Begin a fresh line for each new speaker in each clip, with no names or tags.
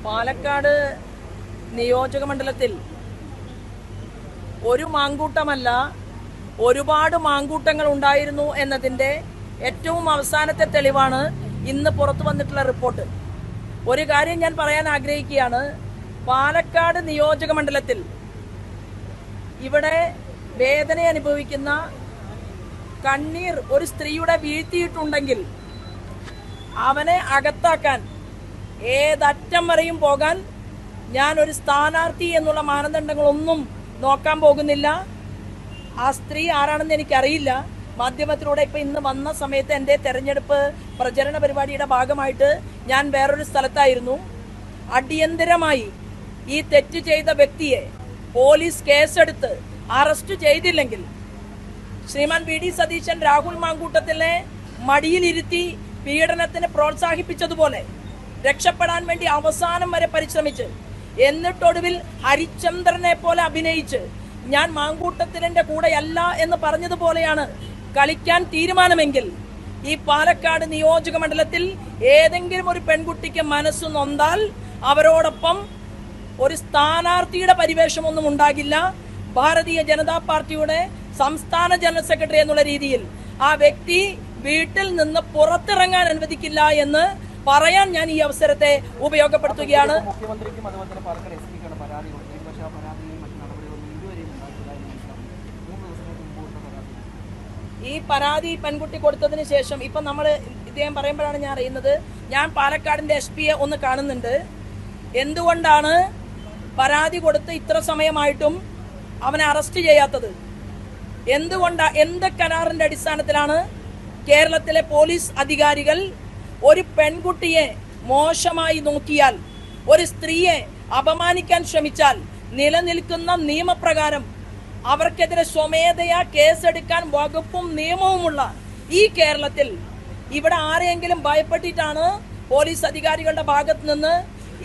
പാലക്കാട് നിയോജക മണ്ഡലത്തിൽ ഒരു മാങ്കൂട്ടമല്ല, ഒരുപാട് മാങ്കൂട്ടങ്ങൾ ഉണ്ടായിരുന്നു എന്നതിൻ്റെ ഏറ്റവും അവസാനത്തെ തെളിവാണ് ഇന്ന് പുറത്തു വന്നിട്ടുള്ള റിപ്പോർട്ട്. ഒരു കാര്യം ഞാൻ പറയാൻ ആഗ്രഹിക്കുകയാണ്. പാലക്കാട് നിയോജക മണ്ഡലത്തിൽ ഇവിടെ വേദന അനുഭവിക്കുന്ന കണ്ണീർ ഒരു സ്ത്രീയുടെ വീഴ്ത്തിയിട്ടുണ്ടെങ്കിൽ അവനെ അകത്താക്കാൻ ഏതറ്റം വരെയും പോകാൻ ഞാൻ ഒരു സ്ഥാനാർത്ഥി എന്നുള്ള മാനദണ്ഡങ്ങളൊന്നും നോക്കാൻ പോകുന്നില്ല. ആ സ്ത്രീ ആരാണെന്ന് എനിക്കറിയില്ല. മാധ്യമത്തിലൂടെ ഇപ്പം ഇന്ന് വന്ന സമയത്ത് എൻ്റെ തെരഞ്ഞെടുപ്പ് പ്രചരണ പരിപാടിയുടെ ഭാഗമായിട്ട് ഞാൻ വേറൊരു സ്ഥലത്തായിരുന്നു. അടിയന്തരമായി ഈ തെറ്റ് ചെയ്ത വ്യക്തിയെ പോലീസ് കേസെടുത്ത് അറസ്റ്റ് ചെയ്തില്ലെങ്കിൽ ശ്രീമാൻ വി.ഡി. സതീശൻ രാഹുൽ മാങ്കൂട്ടത്തിനെ മടിയിലിരുത്തി പീഡനത്തിന് പ്രോത്സാഹിപ്പിച്ചതുപോലെ രക്ഷപ്പെടാൻ വേണ്ടി അവസാനം വരെ പരിശ്രമിച്ച് എന്നിട്ടൊടുവിൽ ഹരിചന്ദ്രനെ പോലെ അഭിനയിച്ച് ഞാൻ മാങ്കൂട്ടത്തിൻ്റെ കൂടെയല്ല എന്ന് പറഞ്ഞതുപോലെയാണ് കളിക്കാൻ തീരുമാനമെങ്കിൽ ഈ പാലക്കാട് നിയോജക മണ്ഡലത്തിൽ ഏതെങ്കിലും ഒരു പെൺകുട്ടിക്ക് മനസ്സ് നൊന്താൽ അവരോടൊപ്പം ഒരു സ്ഥാനാർത്ഥിയുടെ പരിവേഷമൊന്നും ഉണ്ടാകില്ല. ഭാരതീയ ജനതാ പാർട്ടിയുടെ സംസ്ഥാന ജനറൽ സെക്രട്ടറി എന്നുള്ള രീതിയിൽ ആ വ്യക്തി വീട്ടിൽ നിന്ന് പുറത്തിറങ്ങാൻ അനുവദിക്കില്ല എന്ന് പറയാൻ ഞാൻ ഈ അവസരത്തെ ഉപയോഗപ്പെടുത്തുകയാണ്. ഈ പരാതി പെൺകുട്ടി കൊടുത്തതിന് ശേഷം ഇപ്പൊ നമ്മൾ ഇദ്ദേഹം പറയുമ്പോഴാണ് ഞാൻ അറിയുന്നത്. ഞാൻ പാലക്കാടിന്റെ SP-യെ ഒന്ന് കാണുന്നുണ്ട്. എന്തുകൊണ്ടാണ് പരാതി കൊടുത്ത് ഇത്ര സമയമായിട്ടും അവനെ അറസ്റ്റ് ചെയ്യാത്തത്? എന്ത് കരാറിന്റെ അടിസ്ഥാനത്തിലാണ് കേരളത്തിലെ പോലീസ് അധികാരികൾ ഒരു പെൺകുട്ടിയെ മോശമായി നോക്കിയാൽ, ഒരു സ്ത്രീയെ അപമാനിക്കാൻ ശ്രമിച്ചാൽ നിലനിൽക്കുന്ന നിയമപ്രകാരം അവർക്കെതിരെ സ്വമേധയാ കേസെടുക്കാൻ വകുപ്പും നിയമവുമുള്ള ഈ കേരളത്തിൽ ഇവിടെ ആരെയെങ്കിലും ഭയപ്പെട്ടിട്ടാണ് പോലീസ് അധികാരികളുടെ ഭാഗത്ത് നിന്ന്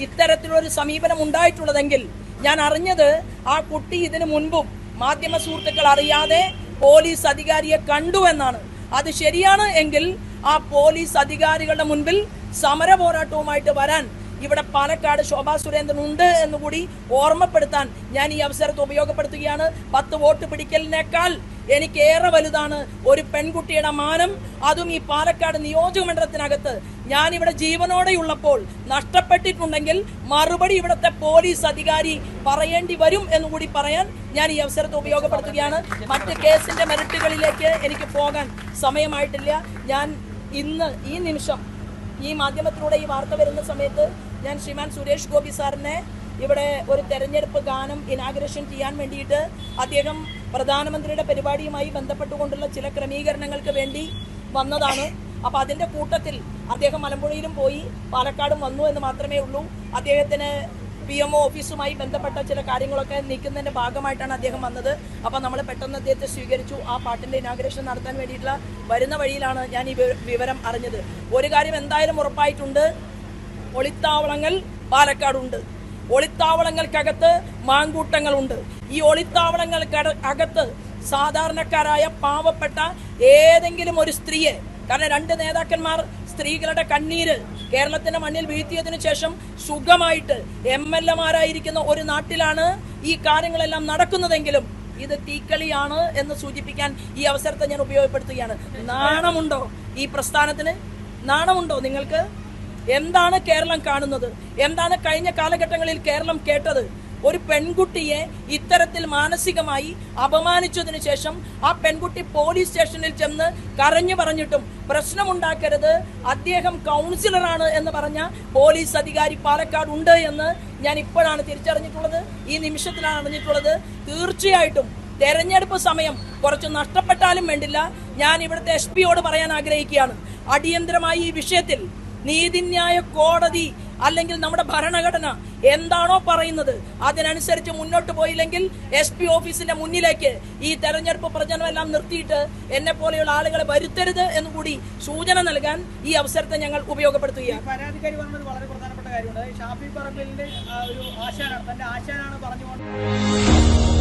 ഇത്തരത്തിലൊരു സമീപനം ഉണ്ടായിട്ടുള്ളതെങ്കിൽ ഞാൻ അറിഞ്ഞത് ആ കുട്ടി ഇതിനു മുൻപും മാധ്യമ സുഹൃത്തുക്കൾ അറിയാതെ പോലീസ് അധികാരിയെ കണ്ടു എന്നാണ്. അത് ശരിയാണ് എങ്കിൽ ആ പോലീസ് അധികാരികളുടെ മുൻപിൽ സമര പോരാട്ടവുമായിട്ട് വരാൻ ഇവിടെ പാലക്കാട് ശോഭാ സുരേന്ദ്രൻ ഉണ്ട് എന്നുകൂടി ഓർമ്മപ്പെടുത്താൻ ഞാൻ ഈ അവസരത്തെ ഉപയോഗപ്പെടുത്തുകയാണ്. 10 വോട്ട് പിടിക്കലിനേക്കാൾ എനിക്കേറെ വലുതാണ് ഒരു പെൺകുട്ടിയുടെ മാനം. അതും ഈ പാലക്കാട് നിയോജക മണ്ഡലത്തിനകത്ത് ഞാനിവിടെ ജീവനോടെയുള്ളപ്പോൾ നഷ്ടപ്പെട്ടിട്ടുണ്ടെങ്കിൽ മറുപടി ഇവിടുത്തെ പോലീസ് അധികാരി പറയേണ്ടി വരും എന്നുകൂടി പറയാൻ ഞാൻ ഈ അവസരത്തെ ഉപയോഗപ്പെടുത്തുകയാണ്. മറ്റ് കേസിന്റെ മെറിറ്റുകളിലേക്ക് എനിക്ക് പോകാൻ സമയമായിട്ടില്ല. ഞാൻ ഇന്ന് ഈ നിമിഷം ഈ മാധ്യമത്തിലൂടെ ഈ വാർത്ത വരുന്ന സമയത്ത് ഞാൻ ശ്രീമാൻ സുരേഷ് ഗോപി സാറിനെ ഇവിടെ ഒരു തെരഞ്ഞെടുപ്പ് ഗാനം ഇനാഗുറേഷൻ ചെയ്യാൻ വേണ്ടിയിട്ട് അദ്ദേഹം പ്രധാനമന്ത്രിയുടെ പരിപാടിയുമായി ബന്ധപ്പെട്ടുകൊണ്ടുള്ള ചില ക്രമീകരണങ്ങൾക്ക് വേണ്ടി വന്നതാണ്. അപ്പോൾ അതിൻ്റെ കൂട്ടത്തിൽ അദ്ദേഹം മലമ്പുഴയിലും പോയി പാലക്കാടും വന്നു എന്ന് മാത്രമേ ഉള്ളൂ. അദ്ദേഹത്തിന് PMO ഓഫീസുമായി ബന്ധപ്പെട്ട ചില കാര്യങ്ങളൊക്കെ നീക്കുന്നതിൻ്റെ ഭാഗമായിട്ടാണ് അദ്ദേഹം വന്നത്. അപ്പോൾ നമ്മൾ പെട്ടെന്ന് അദ്ദേഹത്തെ സ്വീകരിച്ചു. ആ പാട്ടിൻ്റെ ഇനാഗുറേഷൻ നടത്താൻ വേണ്ടിയിട്ടുള്ള വരുന്ന വഴിയിലാണ് ഞാൻ ഈ വിവരം അറിഞ്ഞത്. ഒരു കാര്യം എന്തായാലും ഉറപ്പായിട്ടുണ്ട്, ഒളിത്താവളങ്ങൾ പാലക്കാടുണ്ട്. ഒളിത്താവളങ്ങൾക്കകത്ത് മാങ്കൂട്ടങ്ങളുണ്ട്. ഈ ഒളിത്താവളങ്ങൾക്കകത്ത് സാധാരണക്കാരായ പാവപ്പെട്ട ഏതെങ്കിലും ഒരു സ്ത്രീയെ, കാരണം 2 നേതാക്കന്മാർ സ്ത്രീകളുടെ കണ്ണീര് കേരളത്തിന്റെ മണ്ണിൽ വീഴ്ത്തിയതിനു ശേഷം സുഖമായിട്ട് MLA-മാരായിരിക്കുന്ന ഒരു നാട്ടിലാണ് ഈ കാര്യങ്ങളെല്ലാം നടക്കുന്നതെങ്കിലും ഇത് തീക്കളിയാണ് എന്ന് സൂചിപ്പിക്കാൻ ഈ അവസരത്തെ ഞാൻ ഉപയോഗപ്പെടുത്തുകയാണ്. നാണമുണ്ടോ ഈ പ്രസ്ഥാനത്തിന്? നാണമുണ്ടോ നിങ്ങൾക്ക്? എന്താണ് കേരളം കാണുന്നത്? എന്താണ് കഴിഞ്ഞ കാലഘട്ടങ്ങളിൽ കേരളം കേട്ടത്? ഒരു പെൺകുട്ടിയെ ഇത്തരത്തിൽ മാനസികമായി അപമാനിച്ചതിന് ശേഷം ആ പെൺകുട്ടി പോലീസ് സ്റ്റേഷനിൽ ചെന്ന് കരഞ്ഞു പറഞ്ഞിട്ടും പ്രശ്നമുണ്ടാക്കരുത്, അദ്ദേഹം കൗൺസിലറാണ് എന്ന് പറഞ്ഞ പോലീസ് അധികാരി പാലക്കാട് ഉണ്ട് എന്ന് ഞാൻ ഇപ്പോഴാണ് തിരിച്ചറിഞ്ഞിട്ടുള്ളത്. ഈ നിമിഷത്തിലാണ് അറിഞ്ഞിട്ടുള്ളത്. തീർച്ചയായിട്ടും തെരഞ്ഞെടുപ്പ് സമയം കുറച്ച് നഷ്ടപ്പെട്ടാലും വേണ്ടില്ല, ഞാൻ ഇവിടുത്തെ SP-യോട് പറയാൻ ആഗ്രഹിക്കുകയാണ്. അടിയന്തരമായി ഈ വിഷയത്തിൽ നീതിന്യായ കോടതി അല്ലെങ്കിൽ നമ്മുടെ ഭരണഘടന എന്താണോ പറയുന്നത് അതിനനുസരിച്ച് മുന്നോട്ട് പോയില്ലെങ്കിൽ SP ഓഫീസിന്റെ മുന്നിലേക്ക് ഈ തെരഞ്ഞെടുപ്പ് പ്രചരണമെല്ലാം നിർത്തിയിട്ട് എന്നെ പോലെയുള്ള ആളുകളെ വരുത്തരുത് എന്നുകൂടി സൂചന നൽകാൻ ഈ അവസരത്തെ ഞങ്ങൾ ഉപയോഗപ്പെടുത്തുകയാണ്.
പരാതിക്കാരി പറഞ്ഞത് വളരെ പ്രധാനപ്പെട്ട കാര്യമുണ്ട്. ഷാഫി പറമ്പിലിന്റെ ഒരു ആശാനാണ്, തന്റെ ആശാനാണ് പറഞ്ഞുകൊണ്ട്